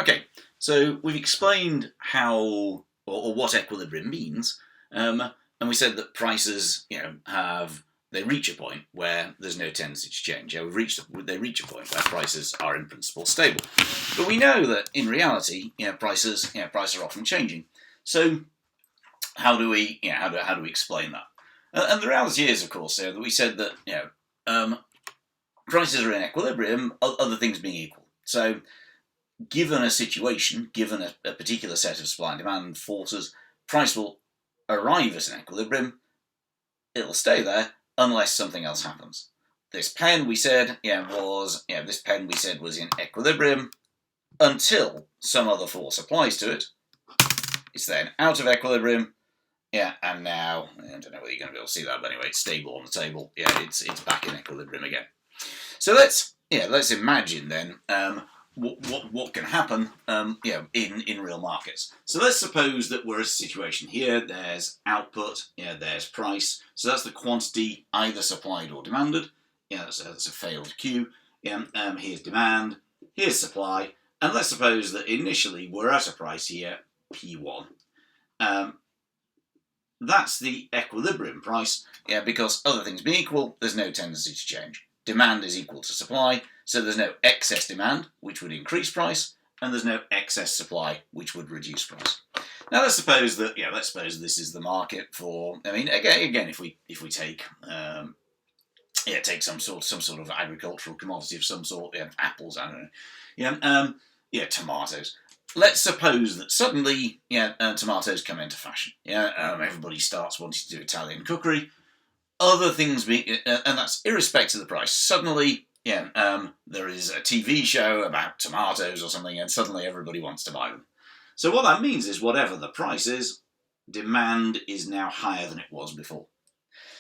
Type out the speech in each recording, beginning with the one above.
Okay, so we've explained how or what equilibrium means, and we said that prices, they reach a point where there's no tendency to change. They reach a point where prices are in principle stable, but we know that in reality, prices are often changing. So how do we how do we explain that? And the reality is, of course, that we said that prices are in equilibrium, other things being equal. So given a situation, given a particular set of supply and demand forces, price will arrive at an equilibrium. It'll stay there unless something else happens. This pen we said, was in equilibrium until some other force applies to it. It's then out of equilibrium. And now I don't know whether you're going to be able to see that, but anyway, it's stable on the table. It's back in equilibrium again. So let's imagine then what can happen in real markets. So let's suppose that we're in a situation here. There's output, there's price. So that's the quantity either supplied or demanded. That's a failed Q. Here's demand, here's supply, and let's suppose that initially we're at a price here, P1. That's the equilibrium price, because other things being equal, there's no tendency to change. Demand is equal to supply, so there's no excess demand, which would increase price, and there's no excess supply, which would reduce price. Now let's suppose that this is the market for. I mean, again, if we take take some sort of agricultural commodity of some sort, apples, I don't know, tomatoes. Let's suppose that suddenly, tomatoes come into fashion. Everybody starts wanting to do Italian cookery. Other things being, and that's irrespective of the price. Suddenly, there is a TV show about tomatoes or something, and suddenly everybody wants to buy them. So what that means is, whatever the price is, demand is now higher than it was before.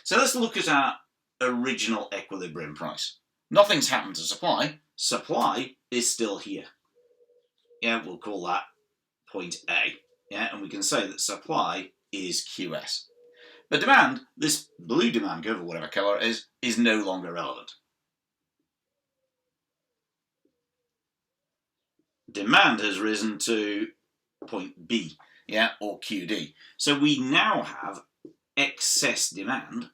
So let's look at our original equilibrium price. Nothing's happened to supply. Supply is still here. We'll call that point A. And we can say that supply is QS. But demand, this blue demand curve, or whatever colour it is no longer relevant. Demand has risen to point B, or QD. So we now have excess demand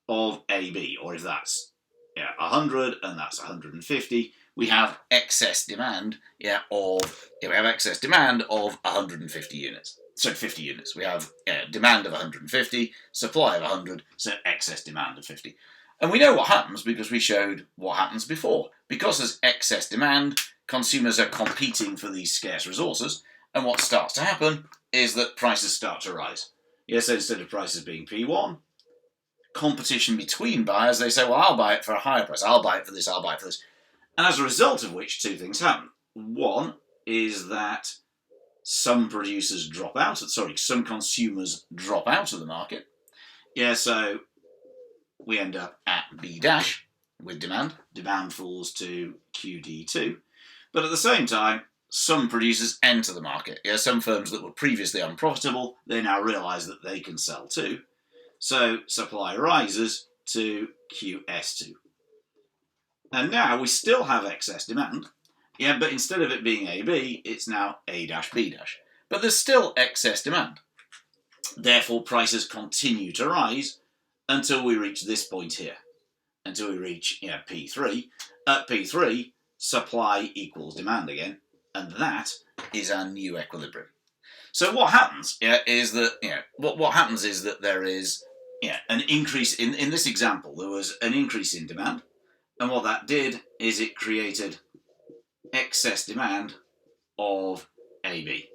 of AB, or if that's 100 and that's 150, we have excess demand of 150 units. So 50 units. We have demand of 150, supply of 100, so excess demand of 50. And we know what happens because we showed what happens before. Because there's excess demand, consumers are competing for these scarce resources, and what starts to happen is that prices start to rise. So instead of prices being P1, competition between buyers, they say, well, I'll buy it for a higher price, I'll buy it for this, I'll buy it for this. And as a result of which, two things happen. One is that some consumers drop out of the market. So we end up at B dash with demand. Demand falls to QD2. But at the same time, some producers enter the market. Some firms that were previously unprofitable, they now realise that they can sell too. So supply rises to QS2. And now we still have excess demand, but instead of it being AB, it's now A dash B dash. But there's still excess demand. Therefore, prices continue to rise until we reach this point here, until we reach P3. At P3, supply equals demand again, and that is our new equilibrium. So what happens is that what happens is that there is an increase in this example. There was an increase in demand. And what that did is it created excess demand of AB.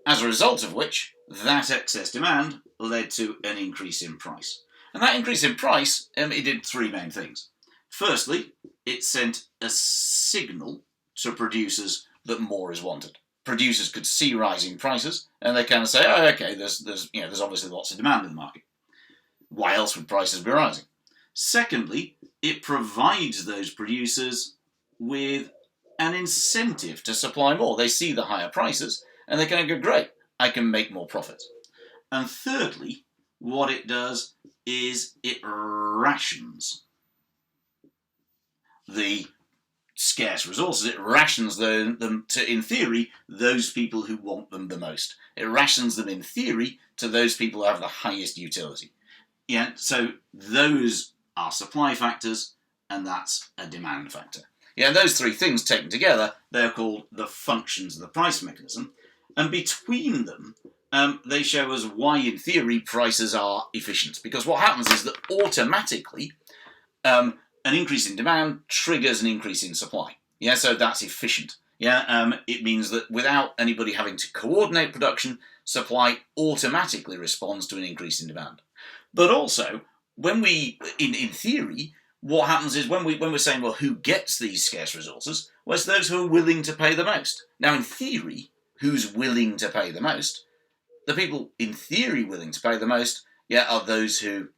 As a result of which, that excess demand led to an increase in price. And that increase in price, it did three main things. Firstly, it sent a signal to producers that more is wanted. Producers could see rising prices, and they kind of say, oh, okay, there's obviously lots of demand in the market. Why else would prices be rising? Secondly, it provides those producers with an incentive to supply more. They see the higher prices and they kind of go, great, I can make more profit. And thirdly, what it does is it rations the scarce resources, it rations them to, in theory, those people who want them the most. It rations them, in theory, to those people who have the highest utility. Yeah, so those are supply factors, and that's a demand factor. Yeah, and those three things taken together, they're called the functions of the price mechanism. And between them, they show us why, in theory, prices are efficient. Because what happens is that automatically, an increase in demand triggers an increase in supply. Yeah, so that's efficient. Yeah, it means that without anybody having to coordinate production, supply automatically responds to an increase in demand. But also, when we, in theory, what happens is when we're saying, well, who gets these scarce resources? Well, it's those who are willing to pay the most. Now, in theory, who's willing to pay the most? The people, in theory, willing to pay the most, yeah, are those who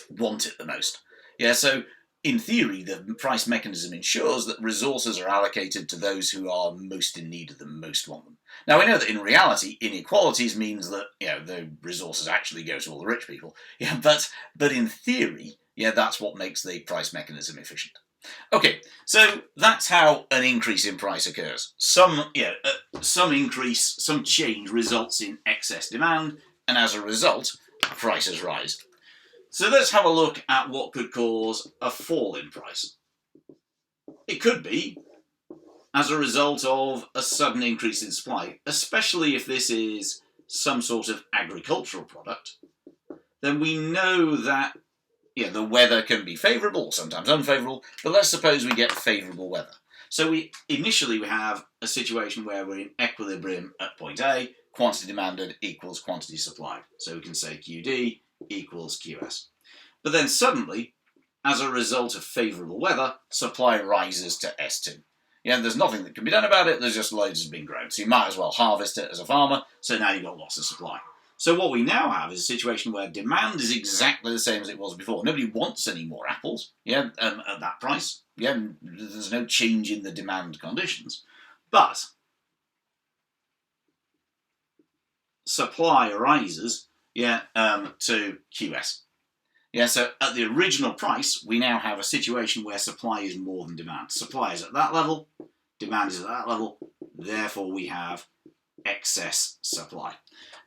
want it the most. Yeah, so in theory, the price mechanism ensures that resources are allocated to those who are most in need of them, most want them. Now, we know that in reality, inequalities means that, the resources actually go to all the rich people. Yeah, but in theory, yeah, that's what makes the price mechanism efficient. Okay, so that's how an increase in price occurs. Some increase, some change results in excess demand, and as a result, prices rise. So let's have a look at what could cause a fall in price. It could be as a result of a sudden increase in supply, especially if this is some sort of agricultural product. Then we know that the weather can be favourable or sometimes unfavourable, but let's suppose we get favourable weather. So we have a situation where we're in equilibrium at point A, quantity demanded equals quantity supplied. So we can say QD equals QS. But then suddenly, as a result of favourable weather, supply rises to S2. Yeah, there's nothing that can be done about it, there's just loads has been grown. So you might as well harvest it as a farmer, so now you've got lots of supply. So what we now have is a situation where demand is exactly the same as it was before. Nobody wants any more apples, at that price. Yeah, there's no change in the demand conditions. But supply rises, to QS. Yeah, so at the original price, we now have a situation where supply is more than demand. Supply is at that level, demand is at that level, therefore we have excess supply.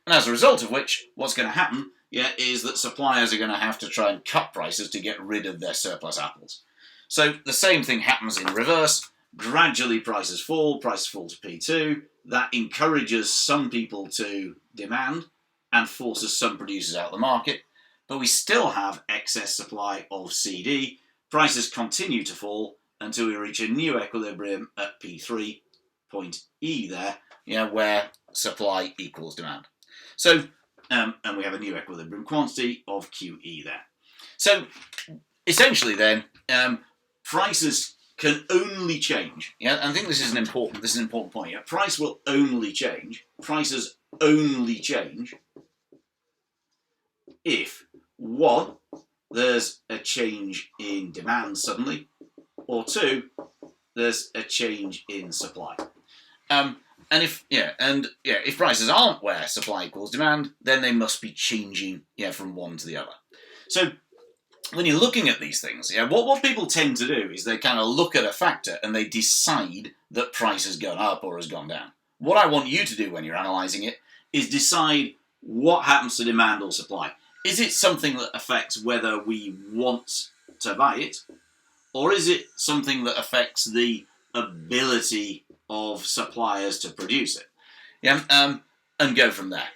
And as a result of which, what's going to happen, is that suppliers are going to have to try and cut prices to get rid of their surplus apples. So the same thing happens in reverse. Gradually prices fall to P2. That encourages some people to demand and forces some producers out of the market. But we still have excess supply of CD. Prices continue to fall until we reach a new equilibrium at P3, point E there, where supply equals demand. So, and we have a new equilibrium quantity of QE there. So, essentially then, prices can only change. I think this is an important point. Price will only change. Prices only change if, one, there's a change in demand suddenly, or two, there's a change in supply. And if prices aren't where supply equals demand, then they must be changing from one to the other. So when you're looking at these things, what people tend to do is they kind of look at a factor and they decide that price has gone up or has gone down. What I want you to do when you're analysing it is decide what happens to demand or supply. Is it something that affects whether we want to buy it, or is it something that affects the ability of suppliers to produce it? And go from there.